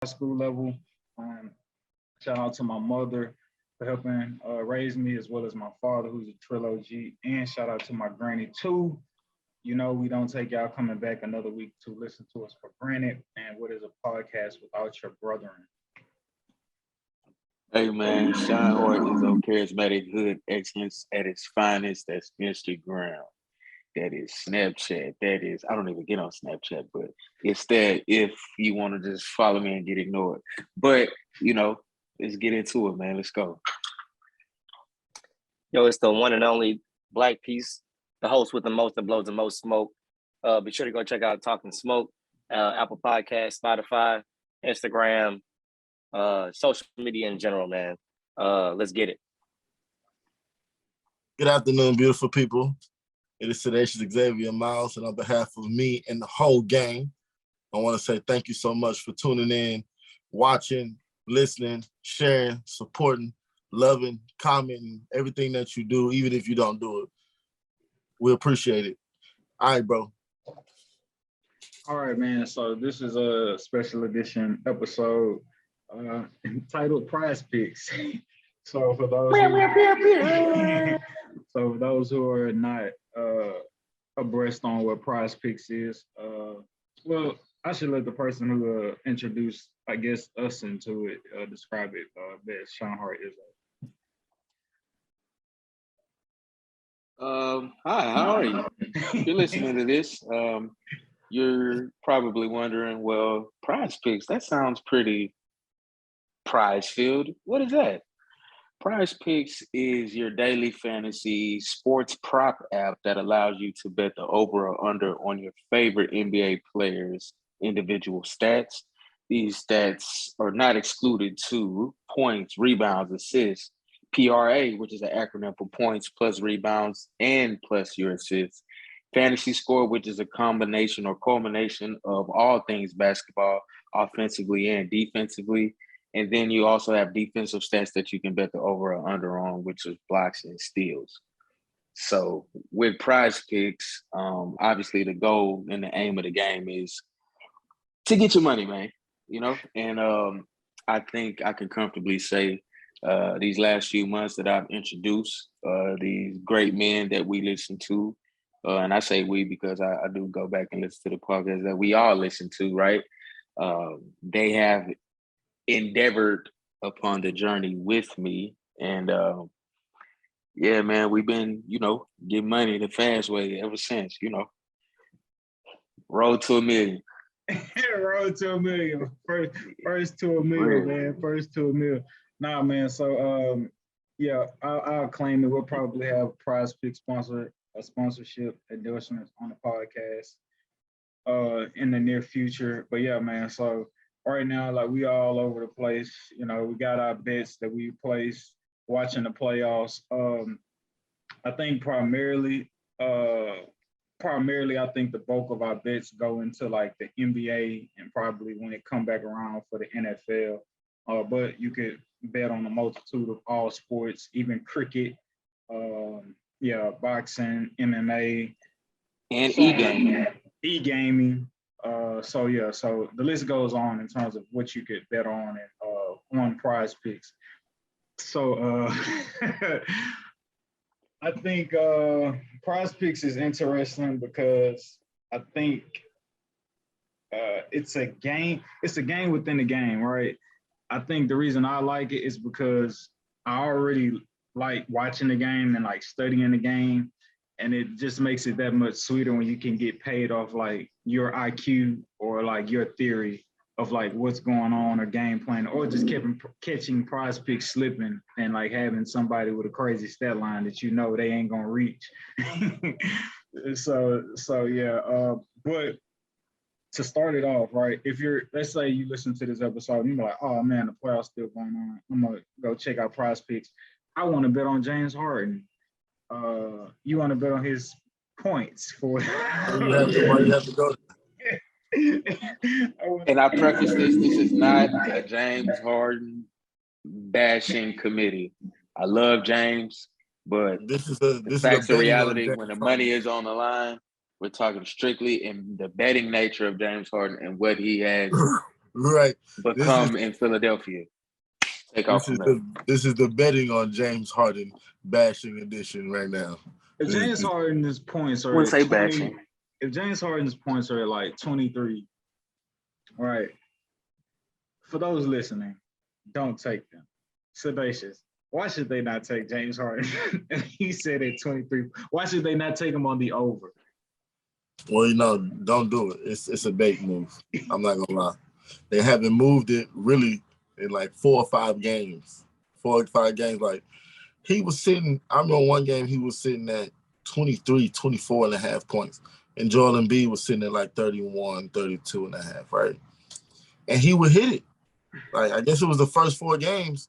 school level. Um, Shout out to my mother for helping raise me, as well as my father, who's a trilogy, and shout out to my granny too. You know, we don't take y'all coming back another week to listen to us for granted. And what is a podcast without your brethren? Hey man, Sean Hart is on charismatic hood excellence at its finest. That's Instagram. That is Snapchat. That is I don't even get on Snapchat, but it's that if you want to just follow me and get ignored. But let's get into it, man. Let's go. Yo, it's the one and only Black Piece, the host with the most that blows the most smoke. Be sure to go check out Talkin Smoke, Apple Podcast, Spotify, Instagram, social media in general, man. Let's get it. Good afternoon, beautiful people. It is Sedacious Xavier Miles, and on behalf of me and the whole gang, I want to say thank you so much for tuning in, watching, listening, sharing, supporting, loving, commenting, everything that you do, even if you don't do it. We appreciate it. All right, bro. All right, man. So this is a special edition episode entitled Prize Picks. So for those who are not abreast on what Prize Picks is, well, I should let the person who introduced, I guess, us into it describe it best. Sean Hart is. Hi, how are you? If you're listening to this, you're probably wondering, well, Prize Picks, that sounds pretty prize-filled. What is that? Prize Picks is your daily fantasy sports prop app that allows you to bet the over or under on your favorite NBA players' individual stats. These stats are not excluded to points, rebounds, assists, PRA, which is an acronym for points plus rebounds and plus your assists, fantasy score, which is a combination or culmination of all things basketball, offensively and defensively. And then you also have defensive stats that you can bet the over or under on, which is blocks and steals. So with Prize Picks, obviously the goal and the aim of the game is to get your money, man. And I think I can comfortably say these last few months that I've introduced these great men that we listen to, and I say we because I do go back and listen to the podcast that we all listen to, right? They have endeavored upon the journey with me, and yeah, man, we've been, getting money the fast way ever since, road to $1 million. Road to $1 million. First to $1 million, man. First to $1 million. Nah, man. So, yeah, I'll claim it. We'll probably have Prize Pick sponsorship endorsements on the podcast in the near future. But yeah, man. So right now, like we all over the place. We got our bets that we place watching the playoffs. I think primarily, I think the bulk of our bets go into like the NBA and probably when it come back around for the NFL. But you could bet on a multitude of all sports, even cricket, boxing, MMA, and e-gaming. E-gaming. So the list goes on in terms of what you could bet on and on Prize Picks. So I think Prize Picks is interesting because I think it's a game. It's a game within the game, right? I think the reason I like it is because I already like watching the game and like studying the game. And it just makes it that much sweeter when you can get paid off like your IQ or like your theory of like what's going on or game plan, or just catching Prize Picks slipping and like having somebody with a crazy stat line that they ain't gonna reach. so yeah. But to start it off, right? Let's say you listen to this episode and you're like, oh man, the playoffs still going on. I'm gonna go check out Prize Picks. I want to bet on James Harden. You want to bet on his points for? You have to go. And I preface this is not a James Harden bashing committee. I love James, but this is facts of reality, when the money is on the line, we're talking strictly in the betting nature of James Harden and what he has Right. become in Philadelphia. Take off from there. This is the betting on James Harden bashing edition right now. If James Harden's points are Wouldn't at say 20, bashing. if James Harden's points are at like 23, right? For those listening, don't take them. Sedacious. Why should they not take James Harden? He said at 23. Why should they not take him on the over? Well, don't do it. It's a bait move. I'm not gonna lie. They haven't moved it really in like 4 or 5 games. 4 or 5 games. Like he was sitting, I remember one game he was sitting at 23, 24 and a half points. And Joel Embiid was sitting at like 31, 32 and a half, right? And he would hit it. Like I guess it was the first 4 games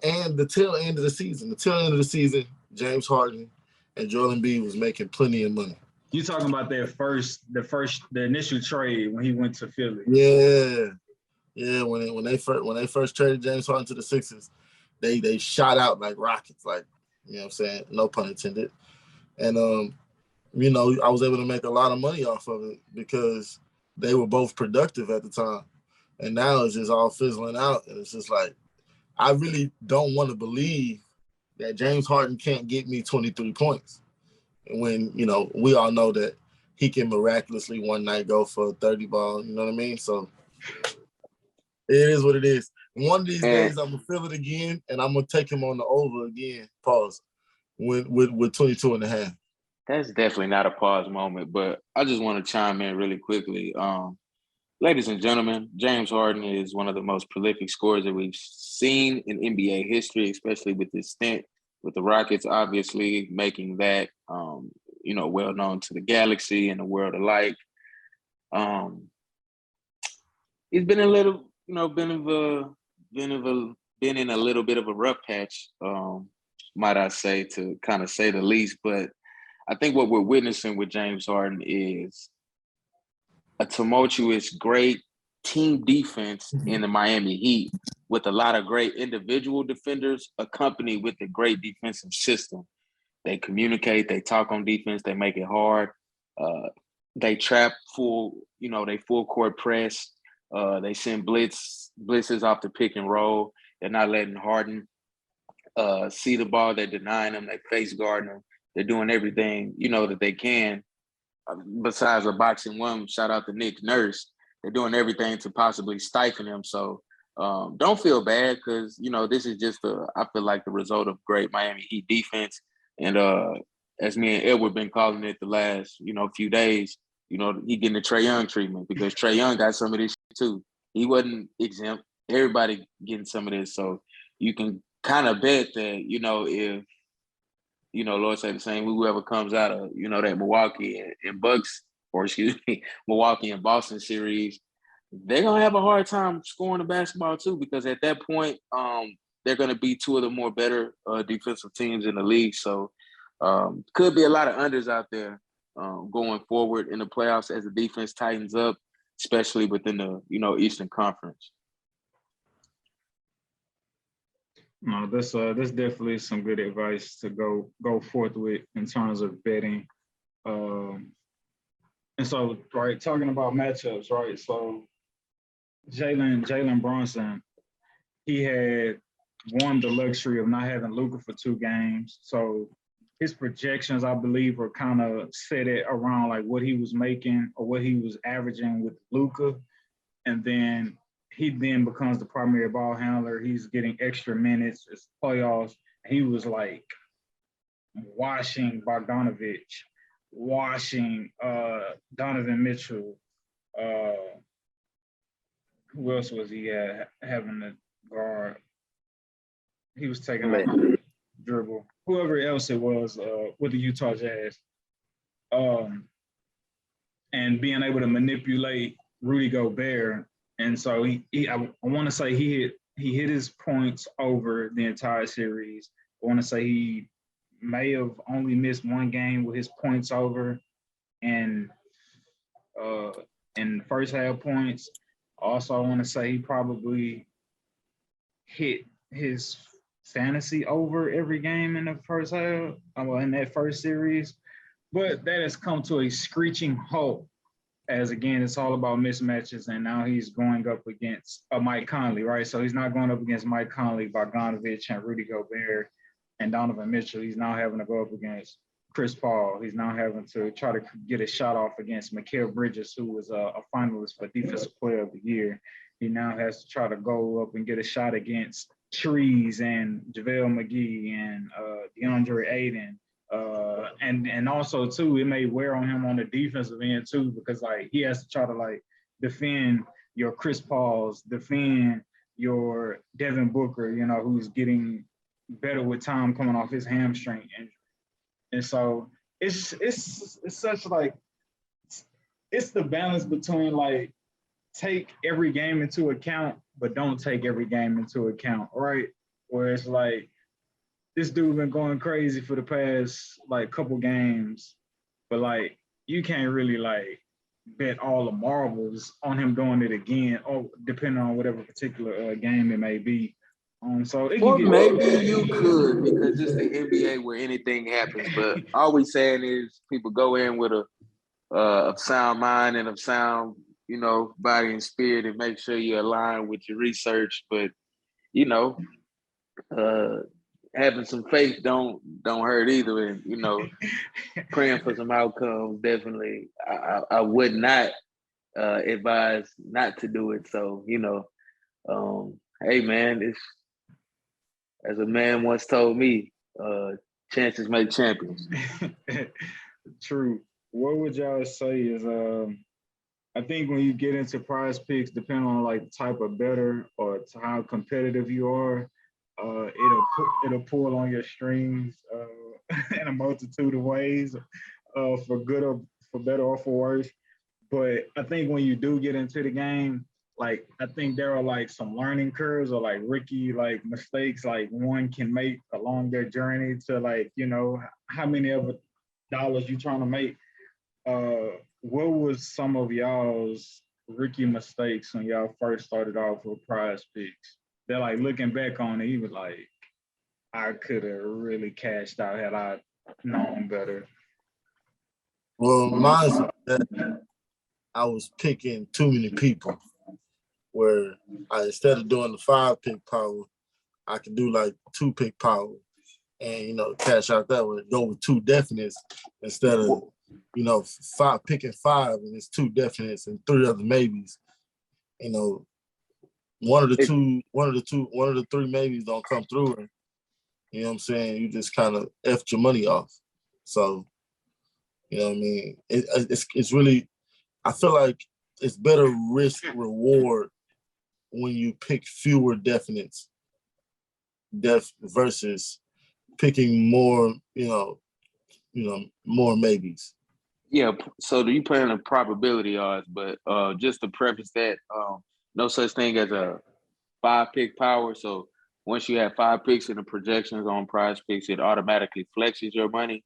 and the tail end of the season. The tail end of the season, James Harden and Joel Embiid was making plenty of money. You talking about the initial trade when he went to Philly? Yeah. When they first traded James Harden to the Sixers, they shot out like rockets, like you know what I'm saying, no pun intended. And I was able to make a lot of money off of it because they were both productive at the time. And now it's just all fizzling out, and it's just like I really don't want to believe that James Harden can't get me 23 points. When, we all know that he can miraculously one night go for a 30 ball, you know what I mean? So it is what it is. One of these days I'm going to feel it again, and I'm going to take him on the over again, pause, with 22 and a half. That's definitely not a pause moment, but I just want to chime in really quickly. Ladies and gentlemen, James Harden is one of the most prolific scorers that we've seen in NBA history, especially with his stint with the Rockets, obviously making that, well known to the galaxy and the world alike. He's been a little, been in a little bit of a rough patch, might I say, to kind of say the least. But I think what we're witnessing with James Harden is a tumultuous, great team defense in the Miami Heat with a lot of great individual defenders accompanied with a great defensive system. They communicate, they talk on defense, they make it hard. They trap they full court press. They send blitzes off the pick and roll. They're not letting Harden see the ball. They're denying them. They face guarding them. They're doing everything, that they can. Besides a boxing one, shout out to Nick Nurse. They're doing everything to possibly stifle him. So don't feel bad because, this is just I feel like the result of great Miami Heat defense. And as me and Edward been calling it the last, few days, he getting the Trae Young treatment because Trae Young got some of this shit too. He wasn't exempt. Everybody getting some of this. So you can kind of bet that, if, Lord say the same, whoever comes out of, that Milwaukee and Bucks, or excuse me, Milwaukee and Boston series, they're going to have a hard time scoring the basketball too, because at that point, they're going to be two of the more better defensive teams in the league. So could be a lot of unders out there going forward in the playoffs as the defense tightens up, especially within the, Eastern Conference. No, this definitely some good advice to go forth with in terms of betting. And so, right, talking about matchups, right? So Jalen Brunson, he had won the luxury of not having Luka for 2 games. So his projections, I believe, were kind of set at around like what he was making or what he was averaging with Luka. And then he becomes the primary ball handler. He's getting extra minutes. It's playoffs. He was like washing Bogdanovich, washing Donovan Mitchell. Who else was he having the guard? He was taking off the dribble. Whoever else it was with the Utah Jazz. And being able to manipulate Rudy Gobert. And so I want to say he hit his points over the entire series. I want to say he may have only missed 1 game with his points over and in first half points. Also, I want to say he probably hit his fantasy over every game in the first half, in that first series. But that has come to a screeching halt as again, it's all about mismatches, and now he's going up against Mike Conley, right? So he's not going up against Mike Conley, Bogdanovich, and Rudy Gobert and Donovan Mitchell. He's now having to go up against Chris Paul. He's now having to try to get a shot off against Mikal Bridges, who was a finalist for Defensive Player of the Year. He now has to try to go up and get a shot against Trees and JaVale McGee and DeAndre Ayton. And also too, it may wear on him on the defensive end too, because like he has to try to like defend your Chris Pauls, defend your Devin Booker, you know, who's getting better with time coming off his hamstring injury. And so it's such like it's the balance between like take every game into account, but don't take every game into account, right? Where it's like this dude been going crazy for the past like couple games, but like you can't really like bet all the marbles on him doing it again, or depending on whatever particular game it may be. So it Or can get maybe you could because it's the NBA where anything happens. But all we saying is people go in with a sound mind and a sound, you know, body and spirit, and make sure you align with your research. But you know, having some faith don't hurt either, and you know, praying for some outcomes definitely. I would not advise not to do it. So you know, hey man, it's as a man once told me, chances make champions. True. What would y'all say is I think when you get into prize picks, depending on like the type of bettor or how competitive you are, it'll pull on your strings in a multitude of ways, for good or for better or for worse. But I think when you do get into the game, like I think there are like some learning curves or like rookie like mistakes like one can make along their journey to like, you know, how many of dollars you trying to make. What was some of y'all's rookie mistakes when y'all first started off with prize picks? They're like looking back on it, he was like, I could have really cashed out had I known better. Well, mine's that I was picking too many people. Where instead of doing the 5-pick power, I could do like 2-pick power, and you know, cash out that way. Go with 2 definites instead of picking 5 and it's 2 definites and 3 other maybes. You know, one of the 3 maybes don't come through, and you know what I'm saying. You just kind of effed your money off. So, you know what I mean. It's really, I feel like it's better risk reward when you pick fewer definites versus picking more, more maybes. Yeah, so do you play in the probability odds? But just to preface that, no such thing as a 5-pick power. So once you have 5 picks in the projections on prize picks, it automatically flexes your money.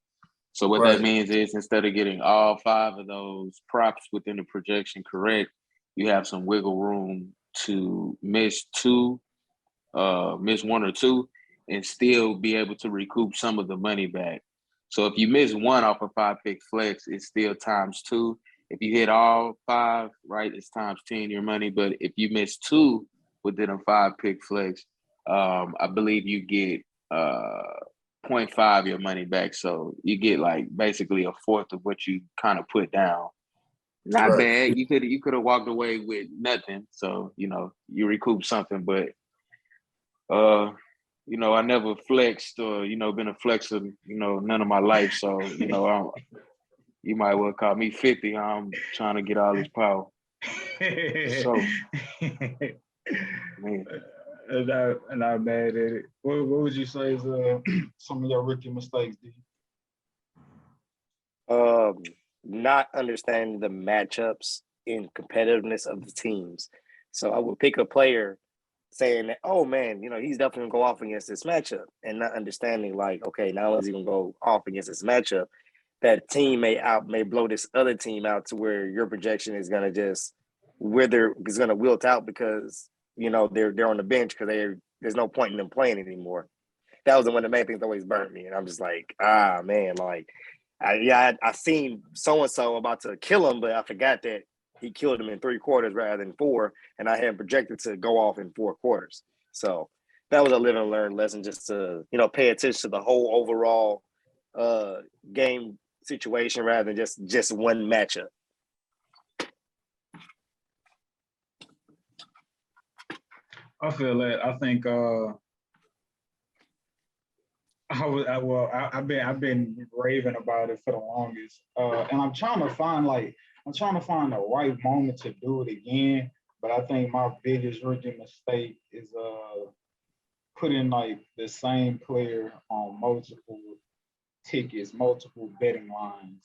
So what that means is instead of getting all 5 of those props within the projection correct, you have some wiggle room to miss 1 or 2, and still be able to recoup some of the money back. So if you miss 1 off a 5-pick flex, it's still times 2. If you hit all 5, right, it's times 10 your money. But if you miss 2 within a 5-pick flex, I believe you get 0.5 your money back. So you get like basically a fourth of what you kind of put down. Not bad. You could have walked away with nothing. So, you know, you recoup something. But you know, I never flexed or, you know, been a flexer, you know, none of my life. So, you know, you might well call me 50. I'm trying to get all this power. So, man. And I'm mad at it. What would you say is some of your rookie mistakes, D? Not understanding the matchups and competitiveness of the teams. So I would pick a player saying that, oh man, you know, he's definitely gonna go off against this matchup, and not understanding like, okay, not only is he gonna go off against this matchup, that team may blow this other team out to where your projection is gonna just is gonna wilt out because, you know, they're on the bench because there's no point in them playing anymore. That was one of the main things that always burnt me, and I'm just like, man, like I seen so and so about to kill him, but I forgot that he killed him in 3 quarters rather than 4, and I had him projected to go off in 4 quarters. So that was a live and learn lesson, just to pay attention to the whole overall game situation rather than just one matchup. I feel that. I think I've been raving about it for the longest, and I'm trying to find the right moment to do it again. But I think my biggest rookie mistake is putting like the same player on multiple tickets, multiple betting lines.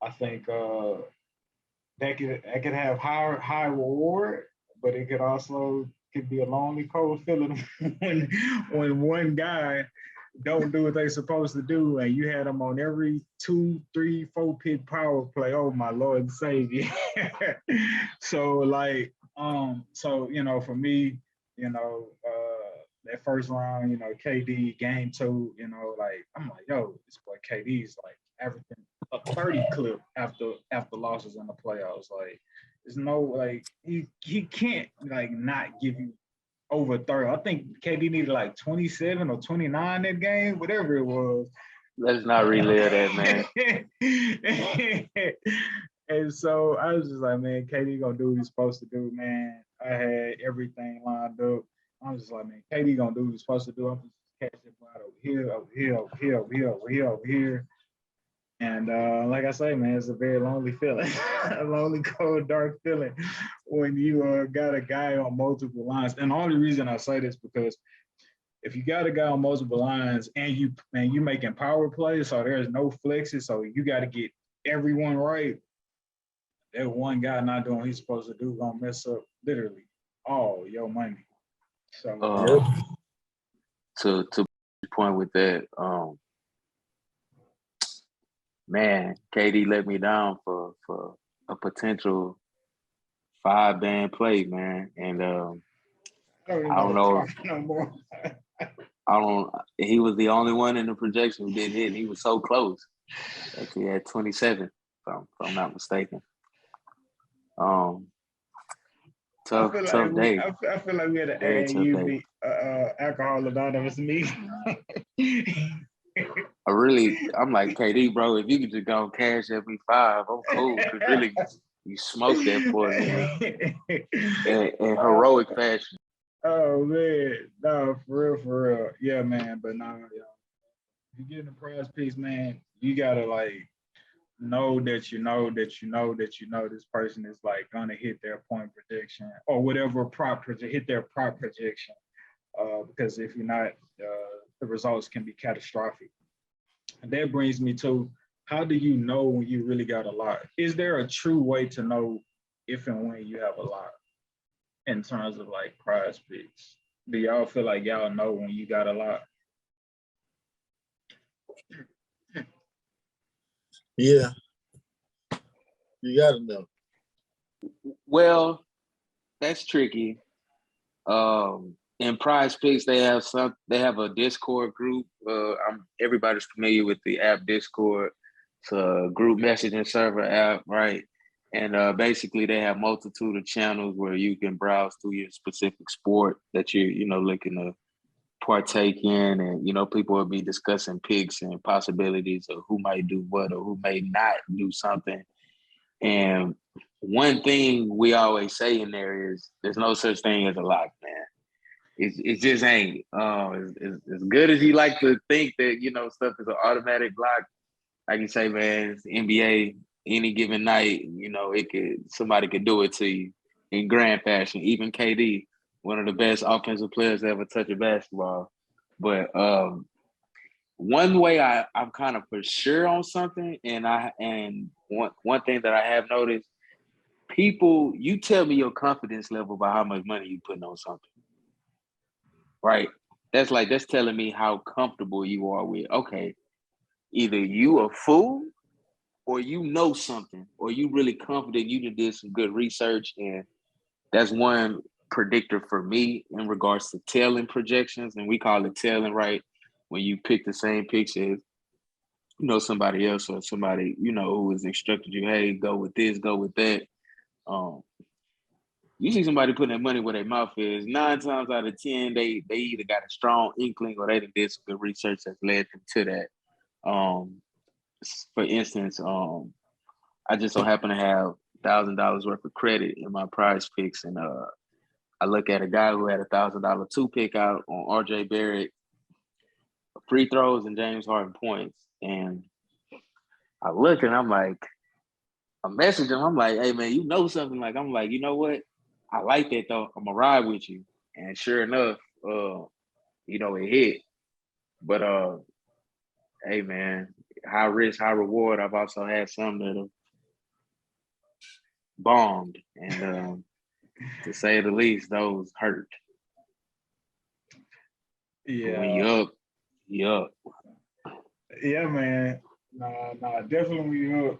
I think that could have high reward, but it could be a lonely, cold feeling when one guy don't do what they supposed to do, and you had them on every 2, 3, 4 pick power play. Oh my Lord and Savior! So for me, that first round, KD game 2, I'm like, yo, this boy KD's like averaging a 30 clip after losses in the playoffs. Like, there's no he can't not give you over 30. I think KD needed like 27 or 29 that game, whatever it was. Let's not relive that, man. And so I was just like, man, KD gonna do what he's supposed to do, man. I had everything lined up. I was just like, man, KD gonna do what he's supposed to do. I'm just catching out over here, over here, over here, over here, over here, over here. And like I say, man, it's a very lonely feeling, a lonely, cold, dark feeling when you got a guy on multiple lines. And the only reason I say this because if you got a guy on multiple lines and you making power plays, so there's no flexes, so you got to get everyone right. That one guy not doing what he's supposed to do gonna mess up literally all your money. So to point with that, man, KD let me down for a potential 5-band play, man. And I don't know no more. He was the only one in the projection who didn't hit. He was so close. Actually had 27, if I'm not mistaken. Tough day. I feel like we had an AAU alcohol anonymous meeting. I'm like, KD, bro, if you could just go cash every 5, I'm cool. Cause really, you smoked that for me in heroic fashion. Oh man, no, for real. Yeah, man, but no, yo. If you get in the prize piece, man, you gotta know that this person is gonna hit their point prediction or whatever hit their prop projection. Because if you're not, the results can be catastrophic. And that brings me to, how do you know when you really got a lot? Is there a true way to know if and when you have a lot in terms of prize picks? Do y'all feel like y'all know when you got a lot? Yeah. You gotta know. Well, that's tricky. In Prize Picks, they have a Discord group. Everybody's familiar with the app Discord. It's a group messaging server app, right? And basically, they have multitude of channels where you can browse through your specific sport that you're looking to partake in, and people will be discussing picks and possibilities of who might do what or who may not do something. And one thing we always say in there is there's no such thing as a lock, man. It just ain't. As good as you like to think that stuff is an automatic lock, I can say, man, it's the NBA. Any given night, somebody could do it to you in grand fashion. Even KD, one of the best offensive players to ever touch a basketball. But one way I'm kind of for sure on something, and one thing that I have noticed, people, you tell me your confidence level by how much money you putting on something. Right? That's telling me how comfortable you are with, okay, either you a fool or you know something, or you really confident you did some good research. And that's one predictor for me in regards to tailing projections. And we call it tailing, right? When you pick the same picks as somebody else or somebody, who has instructed you, hey, go with this, go with that. You see somebody putting their money where their mouth is, 9 times out of 10, they either got a strong inkling or they did some good research that's led them to that. For instance, I just so happen to have $1,000 worth of credit in my prize picks, and I look at a guy who had $1,000 2-pick out on RJ Barrett, free throws, and James Harden points, and I look and I'm like, I message him. I'm like, hey man, you know something? Like, I'm like, you know what? I like that though. I'm gonna ride with you. And sure enough, it hit. But hey man, high risk, high reward. I've also had some that have bombed, and to say the least, those hurt. Yeah. But when you up, you up. Yeah, man. Nah, definitely when you up.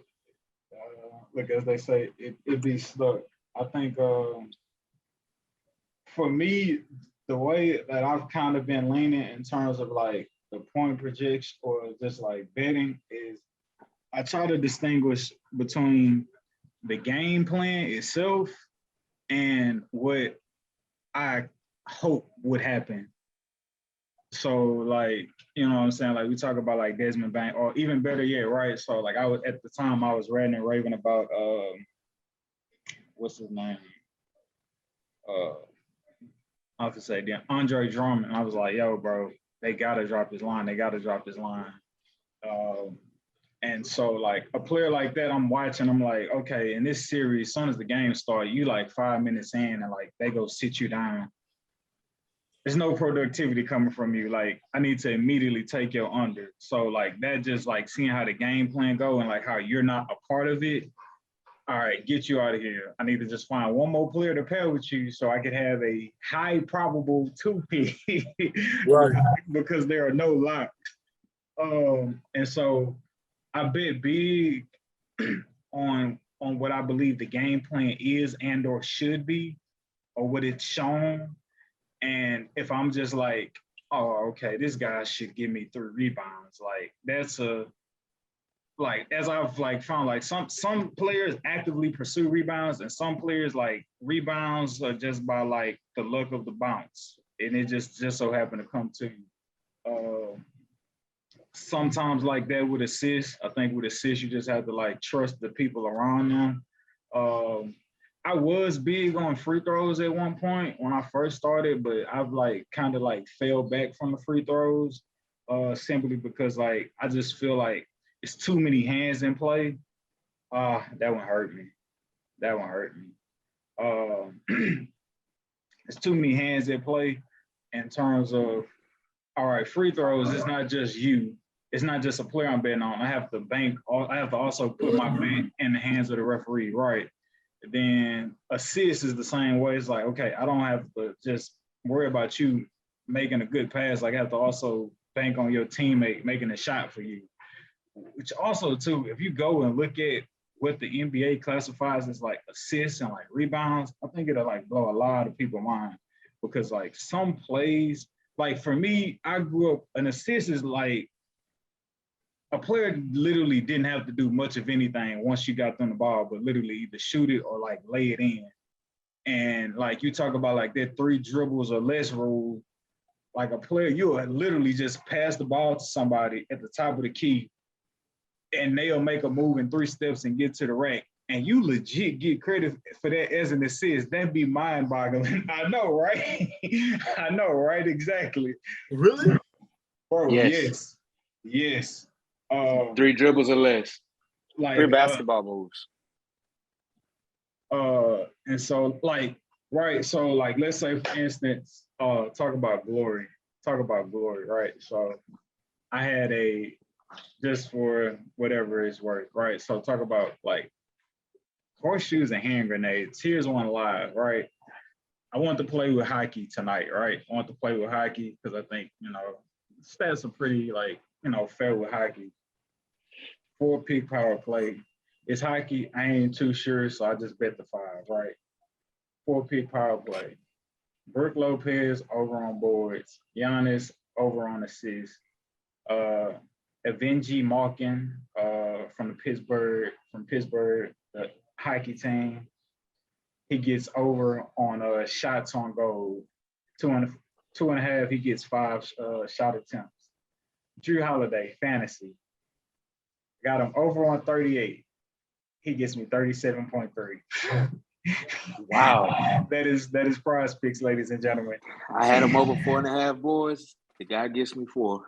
Look, as they say, it be stuck. I think for me, the way that I've kind of been leaning in terms of like the point projection or just like betting is I try to distinguish between the game plan itself and what I hope would happen. So like, you know what I'm saying? Like we talk about like Desmond Bank, or even better yet, right? So like I was at the time I was ranting and raving about what's his name? I have to say Andre Drummond. I was like, yo, bro, they gotta drop his line. They gotta drop his line. And so like a player like that, I'm watching, I'm like, okay, in this series, as soon as the game starts, you like 5 minutes in and like they go sit you down. There's no productivity coming from you. Like, I need to immediately take your under. So like that just like seeing how the game plan go and like how you're not a part of it. All right, get you out of here. I need to just find one more player to pair with you so I could have a high probable 2-pick Right. because there are no locks. And so I bet big on what I believe the game plan is and or should be, or what it's shown. And if I'm just like, oh, okay, this guy should give me 3 rebounds, like that's as I've like found, like some players actively pursue rebounds, and some players like rebounds are just by like the luck of the bounce, and it just so happened to come to you. Sometimes like that with assists, I think with assists you just have to like trust the people around them. I was big on free throws at one point when I first started, but I've like kind of like fell back from the free throws simply because like I just feel like it's too many hands in play. That one hurt me. That one hurt me. It's too many hands in play in terms of, all right, free throws, it's not just you. It's not just a player I'm betting on. I have to also put my bet in the hands of the referee, right? Then assist is the same way. It's like, okay, I don't have to just worry about you making a good pass. Like I have to also bank on your teammate making a shot for you. Which also too, if you go and look at what the NBA classifies as like assists and like rebounds, I think it'll like blow a lot of people's mind, because like some plays, like for me, I grew up, an assist is like a player literally didn't have to do much of anything once you got them the ball, but literally either shoot it or like lay it in. And like you talk about like that 3 dribbles or less rule, like a player, you'll literally just pass the ball to somebody at the top of the key and they'll make a move in 3 steps and get to the rack. And you legit get credit for that as an assist. That'd be mind-boggling. I know, right? I know, right? Exactly. Really? Bro, Yes. Yes. 3 dribbles or less. Like 3 basketball moves. And so like, right, so like let's say for instance, talk about glory, right? So I had just for whatever it's worth, right? So talk about like horseshoes and hand grenades. Here's one live, right? I want to play with hockey tonight, right? I want to play with hockey because I think, stats are pretty like, fair with hockey. 4-pick power play. It's hockey. I ain't too sure, so I just bet the 5, right? 4-pick power play. Brooke Lopez over on boards. Giannis over on assists. Avengi Malkin from Pittsburgh, the hockey team. he gets over on shots on goal. 2.5, he gets 5 shot attempts. Drew Holiday, fantasy. Got him over on 38. He gets me 37.3. Wow. That is Prize Picks, ladies and gentlemen. I had him over 4.5 boards. The guy gets me 4.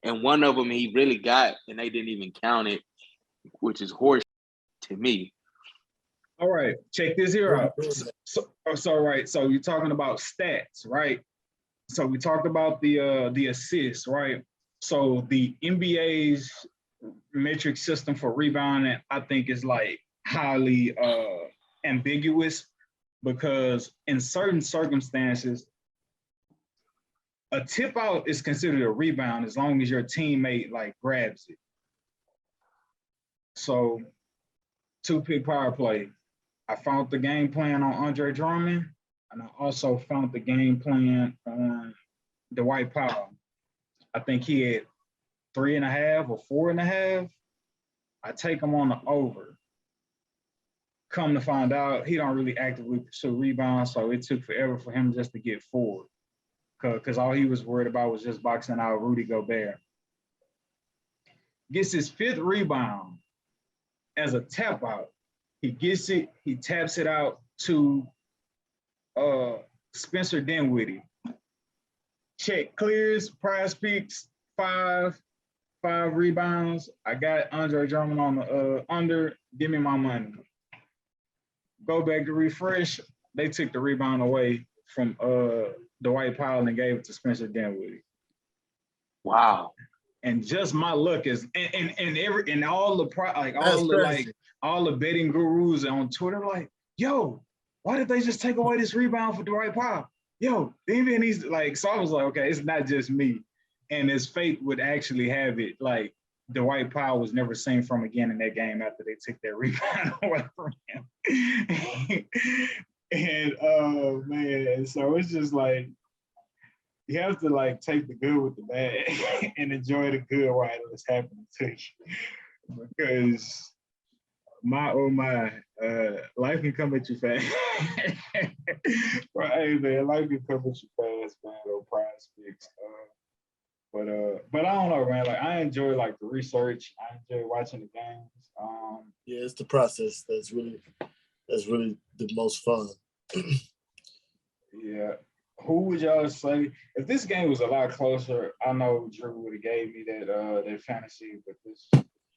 And one of them he really got, and they didn't even count it, which is horse to me. All right, check this here out. So you're talking about stats, right? So we talked about the assists, right? So the NBA's metric system for rebounding, I think, is like highly ambiguous because in certain circumstances, a tip out is considered a rebound as long as your teammate like grabs it. So 2-pick power play. I found the game plan on Andre Drummond, and I also found the game plan on Dwight Powell. I think he had 3.5 or 4.5. I take him on the over. Come to find out, he don't really actively pursue rebounds, so it took forever for him just to get 4. Because all he was worried about was just boxing out Rudy Gobert. Gets his 5th rebound as a tap out. He gets it, he taps it out to Spencer Dinwiddie. Check clears, Prize Picks, 5 rebounds. I got Andre Drummond on the under. Give me my money. Go back to refresh. They took the rebound away from Dwight Powell and gave it to Spencer Dinwiddie. Wow. And just my luck is and all the all the betting gurus on Twitter like, yo, why did they just take away this rebound for Dwight Powell? Yo, even he's like, so I was like, okay, it's not just me. And as fate would actually have it, like Dwight Powell was never seen from again in that game after they took that rebound away from him. And oh man, so it's just like you have to like take the good with the bad and enjoy the good while it's happening to you. Because my life can come at you fast. Right, man, life can come at you fast, man. Or Prize Picks. But I don't know, man. Like I enjoy like the research. I enjoy watching the games. Yeah, it's the process that's really the most fun. Yeah. Who would y'all say if this game was a lot closer? I know Drew would have gave me that fantasy, but this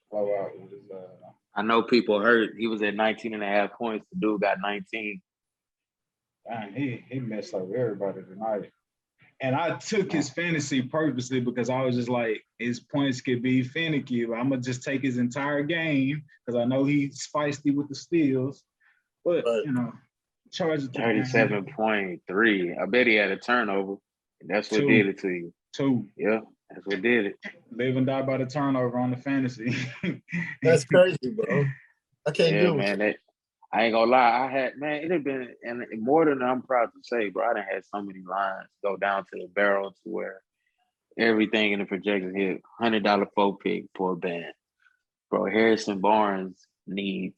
blowout was. I know people hurt. He was at 19.5 points. The dude got 19. Dang, he messed up everybody tonight. And I took his fantasy purposely because I was just like, his points could be finicky. But I'm gonna just take his entire game because I know he's feisty with the steals. But you know, charge it to 37.3. I bet he had a turnover. And that's what did it to you. 2. Yeah, that's what did it. Live and die by the turnover on the fantasy. That's crazy, bro. I can't do it. Man, I ain't gonna lie. It had been, and more than I'm proud to say, bro, I done had so many lines go down to the barrel to where everything in the projection hit $100 4 pick for a band. Bro, Harrison Barnes needs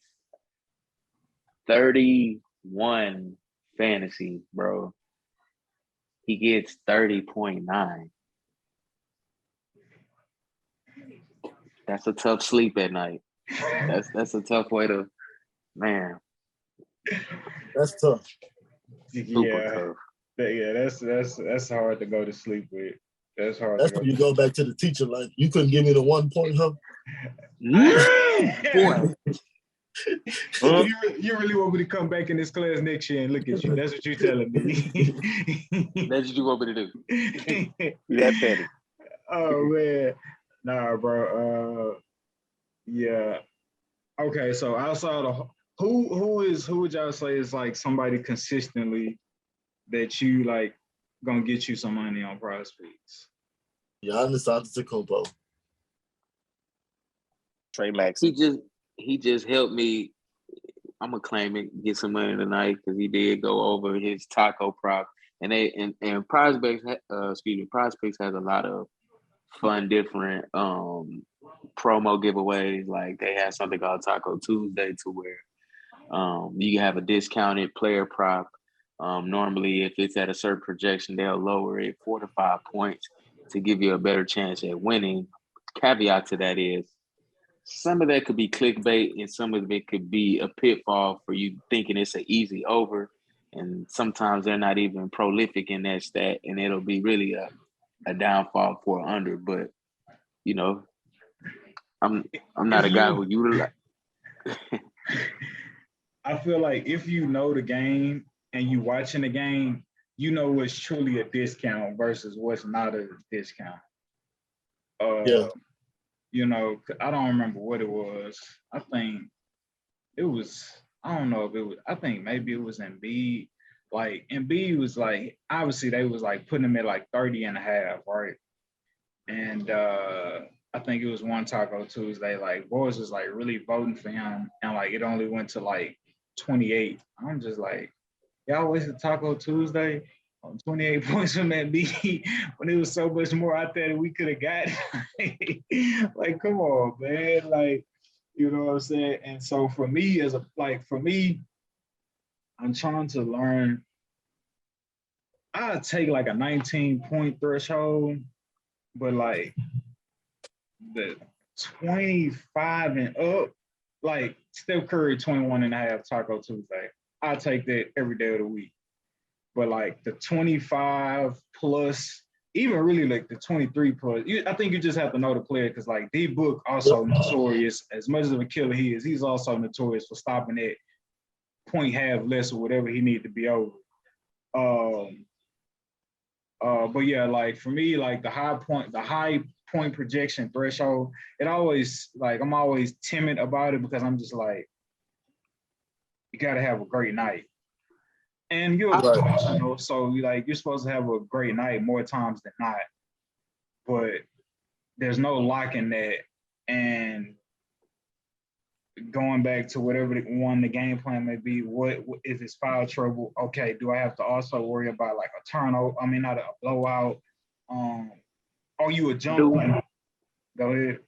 31 fantasy, bro. He gets 30.9. That's a tough sleep at night. That's a tough way to, man. That's tough. Super tough. Yeah, that's hard to go to sleep with. That's hard. That's when you go back to the teacher like, you couldn't give me the 1 point, huh? Boy. You really want me to come back in this class next year and look at you? That's what you're telling me. That's what you want me to do. You that petty. Oh man, nah, bro. Yeah. Okay, so outside of who would y'all say is like somebody consistently that you like gonna get you some money on Prize Picks? Giannis Antetokounmpo. Trey Max. He just helped me. I'm gonna claim it, get some money tonight because he did go over his taco prop, and Prize Picks. Prize Picks has a lot of fun, different promo giveaways. Like they have something called Taco Tuesday, to where You have a discounted player prop. Normally, if it's at a certain projection, they'll lower it 4 to 5 points to give you a better chance at winning. Caveat to that is some of that could be clickbait and some of it could be a pitfall for you thinking it's an easy over. And sometimes they're not even prolific in that stat, and it'll be really a downfall for an under. But you know, I'm not a guy who utilize. I feel like if you know the game and you watching the game, you know what's truly a discount versus what's not a discount. Yeah. You know, I don't remember what it was. I think it was, I don't know if it was, I think maybe it was Embiid. Like Embiid was like, obviously they was like putting him at like 30 and a half, right? And I think it was one Taco Tuesday, like boys was like really voting for him, and like it only went to like 28. I'm just like, y'all wasted Taco Tuesday on 28 points from that beat when it was so much more out there that we could have got. Like, come on, man. Like, you know what I'm saying? And so for me, I'm trying to learn. I'd take like a 19-point threshold, but like the 25 and up, like Steph Curry 21 and a half Taco Tuesday. I take that every day of the week. But like the 25 plus, even really like the 23 plus, I think you just have to know the player because like D Book also notorious, as much of a killer he is, he's also notorious for stopping at point half less or whatever he need to be over. But yeah, like for me, like the high point projection threshold, it always like I'm always timid about it because I'm just like, you gotta have a great night. And you're professional, so like you're supposed to have a great night more times than not. But there's no lock in that. And going back to whatever the game plan may be, what is this foul trouble? Okay, do I have to also worry about like a turnover? I mean, not a blowout. Are you a jump? Go ahead.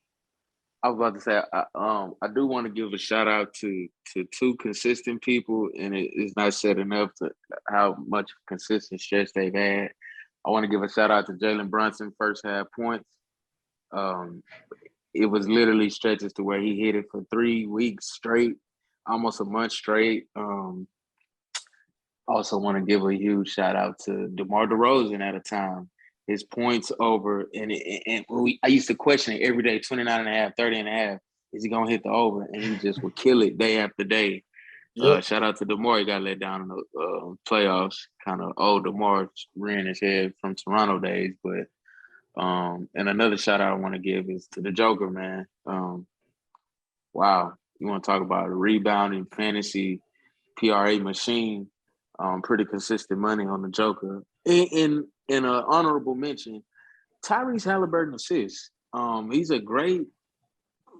I was about to say, I do want to give a shout out to two consistent people, and it's not said enough to how much consistent stretch they've had. I want to give a shout out to Jalen Brunson, first half points. It was literally stretches to where he hit it for 3 weeks straight, almost a month straight. Also want to give a huge shout out to DeMar DeRozan at a time. His points over, I used to question it every day, 29 and a half, 30 and a half. Is he going to hit the over? And he just would kill it day after day. Yep. Shout out to DeMar. He got let down in the playoffs. Kind of old DeMar ran his head from Toronto days. But and another shout out I want to give is to the Joker, man. Wow. You want to talk about a rebounding fantasy PRA machine. Pretty consistent money on the Joker. In an honorable mention, Tyrese Halliburton assists. He's a great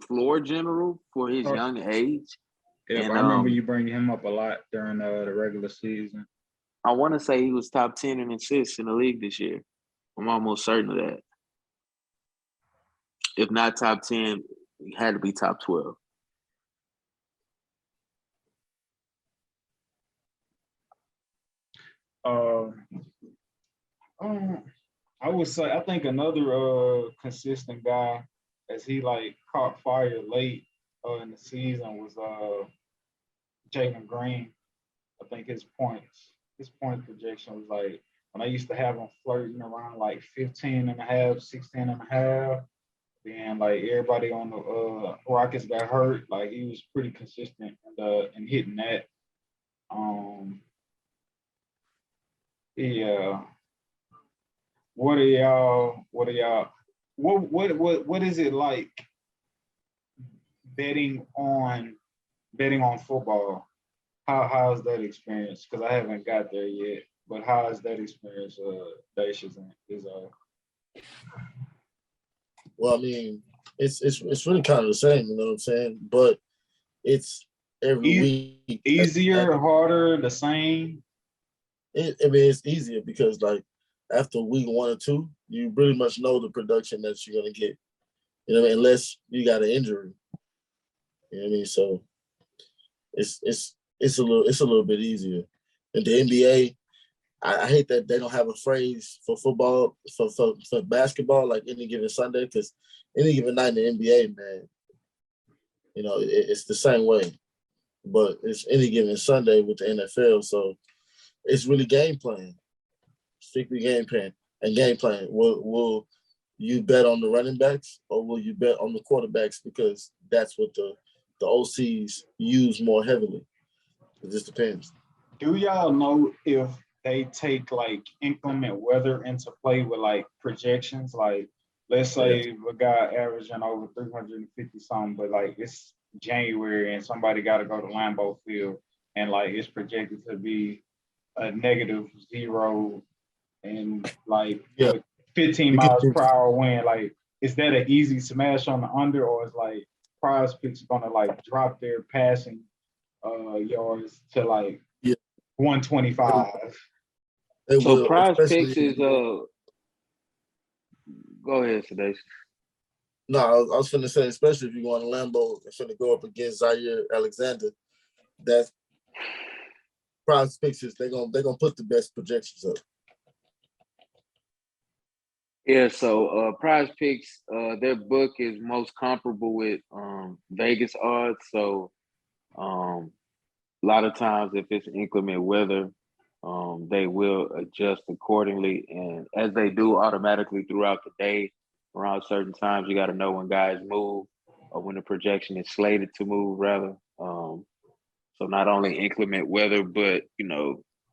floor general for his young age. Yeah, and, I remember you bringing him up a lot during the regular season. I want to say he was top 10 in assists in the league this year. I'm almost certain of that. If not top 10, he had to be top 12. I would say I think another consistent guy as he like caught fire late in the season was Jalen Green. I think his point projection was like when I used to have him flirting around like 15 and a half, 16 and a half. Then like everybody on the Rockets got hurt. Like he was pretty consistent in hitting that. Yeah. What is it like betting on football? How is that experience? Because I haven't got there yet. But how is that experience, Dacius and Izzo? Well, I mean, it's really kind of the same, you know what I'm saying? But it's every week. Easier, harder, the same? I mean, it's easier because, like, after week 1 or 2, you pretty much know the production that you're going to get. You know what I mean? Unless you got an injury. You know what I mean? So it's it's a little bit easier. In the NBA, I hate that they don't have a phrase for football, for basketball, like any given Sunday, because any given night in the NBA, man, it's the same way. But it's any given Sunday with the NFL, so it's really game plan, strictly game plan and game plan. Will you bet on the running backs or will you bet on the quarterbacks because that's what the OCs use more heavily? It just depends. Do y'all know if they take like inclement weather into play with like projections? Like, let's say a guy averaging over 350 something, but like it's January and somebody got to go to Lambeau Field and like it's projected to be a -0 and like 15 miles per hour wind. Like, is that an easy smash on the under, or is like Prize Picks gonna like drop their passing yards to like 125? So Prize Picks is go ahead, Sudesh. No, I was finna say, especially if you go on Lambeau and finna go up against Zaire Alexander, that Prize Picks is they're gonna put the best projections up. Yeah, so Prize Picks, their book is most comparable with Vegas odds. So a lot of times if it's inclement weather, they will adjust accordingly. And as they do automatically throughout the day, around certain times, you got to know when guys move or when the projection is slated to move, rather. So not only inclement weather, but,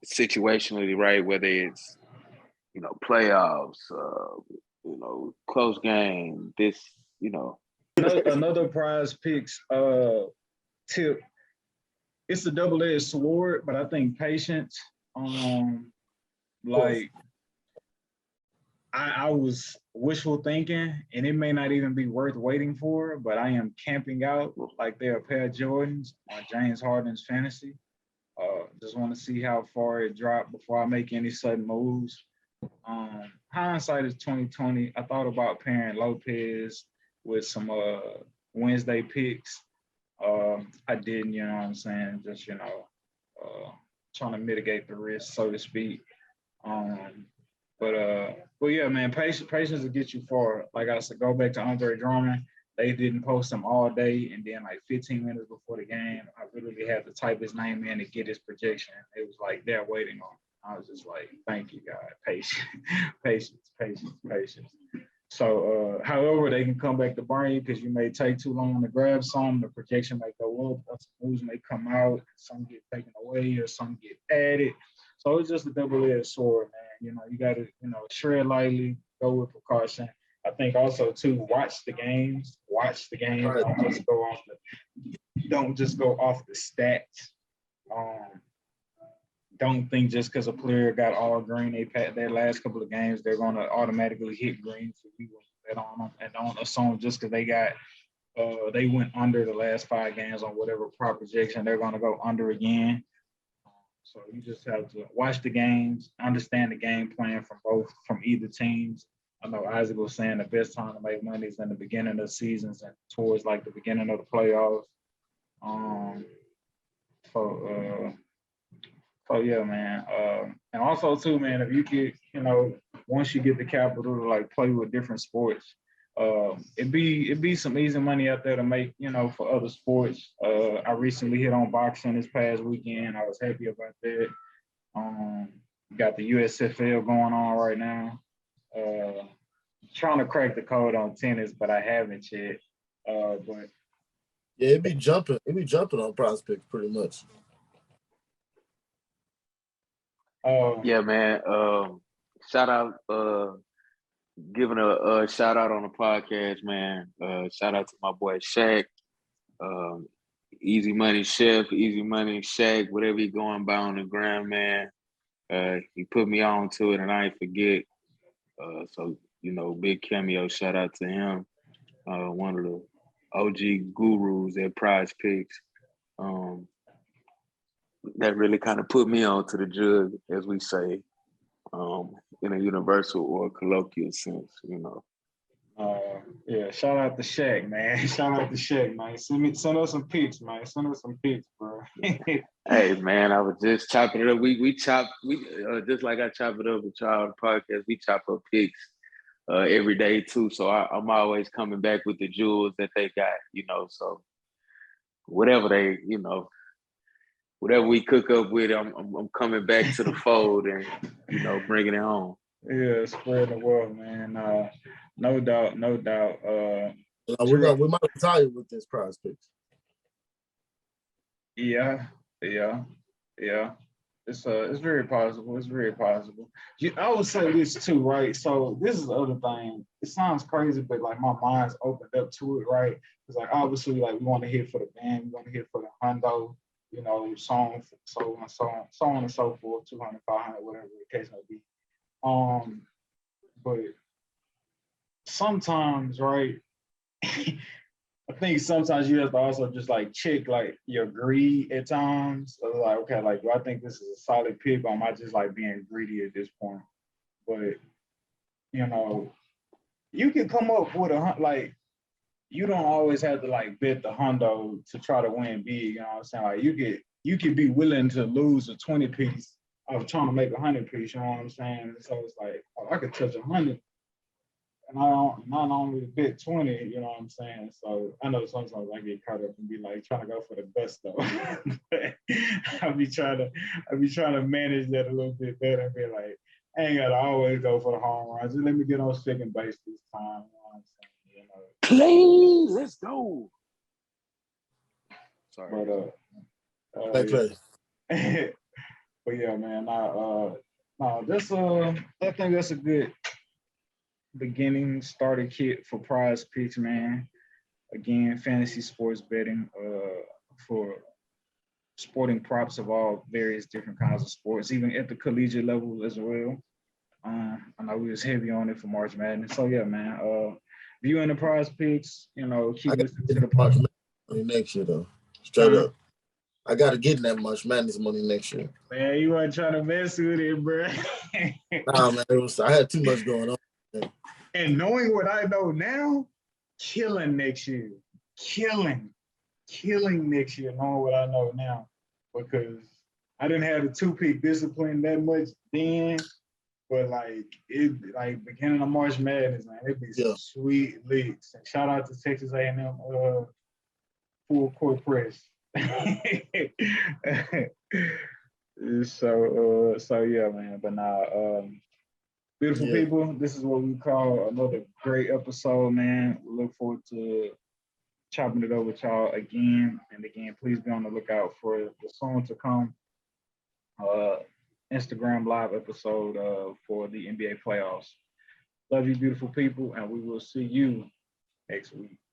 situationally, right, whether it's, playoffs, close game, Another Prize Picks tip. It's a double-edged sword, but I think patience. I was wishful thinking, and it may not even be worth waiting for, but I am camping out like they're a pair of Jordans on James Harden's fantasy. Just want to see how far it dropped before I make any sudden moves. Hindsight is 2020. I thought about pairing Lopez with some Wednesday picks. I didn't, you know what I'm saying? Just, trying to mitigate the risk, so to speak. But yeah, man, patience will get you far. Like I said, go back to Andre Drummond. They didn't post him all day, and then like 15 minutes before the game, I literally had to type his name in to get his projection. It was like they're waiting on him. I was just like, thank you, God. Patience. So, however, they can come back to burn you because you may take too long to grab some. The projection may go up, or some moves may come out, some get taken away, or some get added. So it's just a double-edged sword, man. You got to, tread lightly, go with precaution. I think also too, watch the games. Don't just go off the stats. Don't think just because a player got all green their last couple of games, they're going to automatically hit green for you bet on them. And don't assume just because they went under the last 5 games on whatever projection, they're going to go under again. So you just have to watch the games, understand the game plan from either teams. I know Isaac was saying the best time to make money is in the beginning of the seasons and towards like the beginning of the playoffs. So yeah, man. And also too, man, if you get, once you get the capital to like play with different sports, it'd be some easy money out there to make, for other sports. I recently hit on boxing this past weekend. I was happy about that. Got the USFL going on right now. Trying to crack the code on tennis, but I haven't yet. But yeah, it'd be jumping on prospects pretty much. Yeah, man. Shout out, giving a shout out on the podcast, man. Shout out to my boy Shaq, Easy Money Chef, Easy Money Shaq, whatever he going by on the gram, man. He put me on to it, and I ain't forget. So big cameo. Shout out to him. One of the OG gurus at Prize Picks. That really kind of put me on to the jug, as we say, in a universal or colloquial sense, Yeah, shout out to Shaq, man. Shout out to Shaq, man. Send us some pics, man. Send us some pics, bro. Hey man, I was just chopping it up. We chop just like I chop it up with y'all on the podcast. We chop up pics every day too. So I'm always coming back with the jewels that they got, So whatever whatever we cook up with, I'm coming back to the fold and bringing it home. Yeah, spread the word, man. No doubt, no doubt. We might retire with this Prize Picks. Yeah. It's very possible. It's very possible. I would say this too, right? So this is the other thing. It sounds crazy, but like my mind's opened up to it, right? Because like obviously, like we want to hit for the band, we want to hit for the hundo, song, so on and so forth, 200, 500, whatever the case may be. But sometimes, right? I think sometimes you have to also just like check like your greed at times. So like, okay, like do I think this is a solid pick, or am I just like being greedy at this point? But you can come up with like you don't always have to like bet the hundo to try to win big. You know what I'm saying? Like you could be willing to lose a 20 piece of trying to make 100 piece. You know what I'm saying? So it's like, oh, I could touch 100. And I don't not only bet 20, you know what I'm saying? So I know sometimes I get caught up and be like trying to go for the best though. I be trying to manage that a little bit better and be like, I ain't gotta always go for the home run. Just let me get on second base this time. You know what I'm saying? Please, let's go. Sorry. But yeah, man, I think that's a good beginning starter kit for Prize Picks, man. Again, fantasy sports betting for sporting props of all various different kinds of sports, even at the collegiate level as well. I know we was heavy on it for March Madness. So yeah, man. Viewing the Prize Picks, keep listening to the podcast. Next year though, straight up. I gotta get that March Madness money next year. Man, you weren't trying to mess with it, bro. Nah, man, I had too much going on. Man. And knowing what I know now, killing next year. Killing next year, knowing what I know now. Because I didn't have the 2-pick discipline that much then. But like beginning of March Madness, man, it'd be some sweet leaks. And shout out to Texas A&M full court press. So yeah, man. But now, beautiful people, this is what we call another great episode, man. We look forward to chopping it up with y'all again and again. Please be on the lookout for the soon to come Instagram live episode for the NBA playoffs. Love you, beautiful people, and we will see you next week.